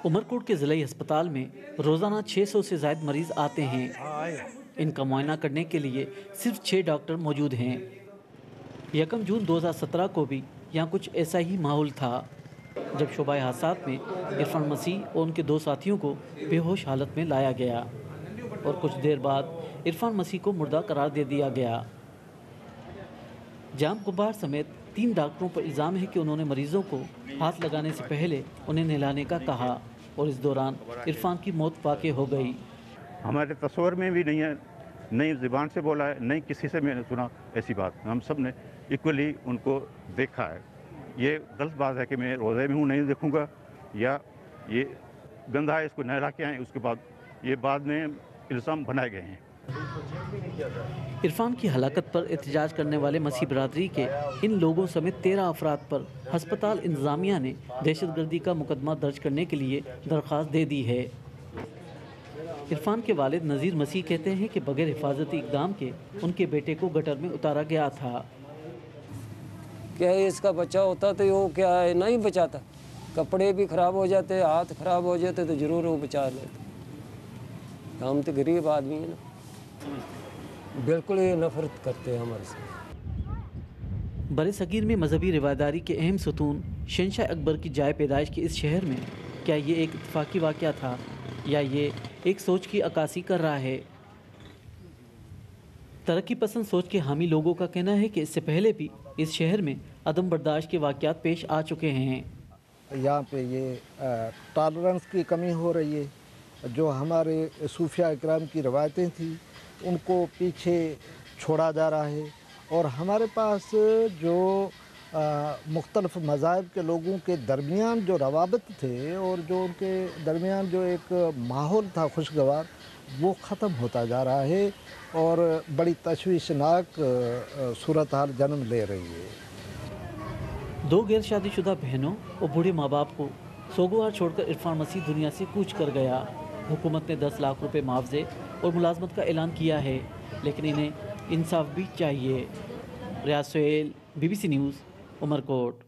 उमरकोट के ज़िला अस्पताल में रोज़ाना 600 से ज़ायद मरीज़ आते हैं। इनका मुआयना करने के लिए सिर्फ 6 डॉक्टर मौजूद हैं। 1 जून 2017 को भी यहाँ कुछ ऐसा ही माहौल था, जब शोबा हादसात में इरफान मसीह और उनके 2 साथियों को बेहोश हालत में लाया गया और कुछ देर बाद इरफान मसीह को मुर्दा करार दे दिया गया। जाम कुंभार समेत 3 डॉक्टरों पर इल्ज़ाम है कि उन्होंने मरीजों को हाथ लगाने से पहले उन्हें नहलाने का कहा और इस दौरान इरफान की मौत वाक़ई हो गई। हमारे तस्वर में भी नहीं है, नई ज़ुबान से बोला है, नहीं किसी से मैंने सुना ऐसी बात। हम सब ने इक्वली उनको देखा है। ये गलत बात है कि मैं रोज़े में हूँ नहीं देखूँगा, या ये गंदा है इसको नहला के आए, उसके बाद ये बाद में इल्ज़ाम बनाए गए हैं। इरफान की हलाकत पर एहतजाज करने वाले मसीह बरादरी के इन लोगों समेत 13 अफराद पर हस्पताल इंतज़ामिया ने दहशतगर्दी का मुकदमा दर्ज करने के लिए दरख्वास्त दे दी है। इरफान के वालिद नज़ीर मसीह कहते हैं कि बगैर हिफाजती इक़दाम के उनके बेटे को गटर में उतारा गया था। क्या इसका बच्चा होता तो वो क्या है नहीं बचाता, कपड़े भी ख़राब हो जाते, हाथ ख़राब हो जाते तो ज़रूर वो बचा लेते। हम तो गरीब आदमी है ना, बिल्कुल ये नफरत करते हैं हमारे से। बड़े सगीर में मजहबी रिवायदारी के अहम सतून शहंशाह अकबर की जाए पैदाइश के इस शहर में क्या ये एक इत्तफाकी वाक़या था या ये एक सोच की अक्कासी कर रहा है? तरक्की पसंद सोच के हामी लोगों का कहना है कि इससे पहले भी इस शहर में अदम बर्दाश्त के वाक़यात पेश आ चुके हैं। यहाँ पे ये टॉलरेंस की कमी हो रही है, जो हमारे सूफिया इकराम की रवायतें थी उनको पीछे छोड़ा जा रहा है, और हमारे पास जो मुख्तलिफ मज़ाहिब के लोगों के दरमियान जो रवाबत थे और जो उनके दरमियान जो एक माहौल था खुशगवार, वो ख़त्म होता जा रहा है और बड़ी तशवीशनाक सूरत हाल जन्म ले रही है। 2 गैर शादीशुदा बहनों और बूढ़े माँ बाप को सोगवार छोड़कर इरफान मसीह दुनिया से कूच कर गया। हुकूमत ने 10 लाख रुपए मुआवजे और मुलाजमत का ऐलान किया है, लेकिन इन्हें इंसाफ भी चाहिए। रियाज सोहेल, BBC न्यूज़, उमरकोट।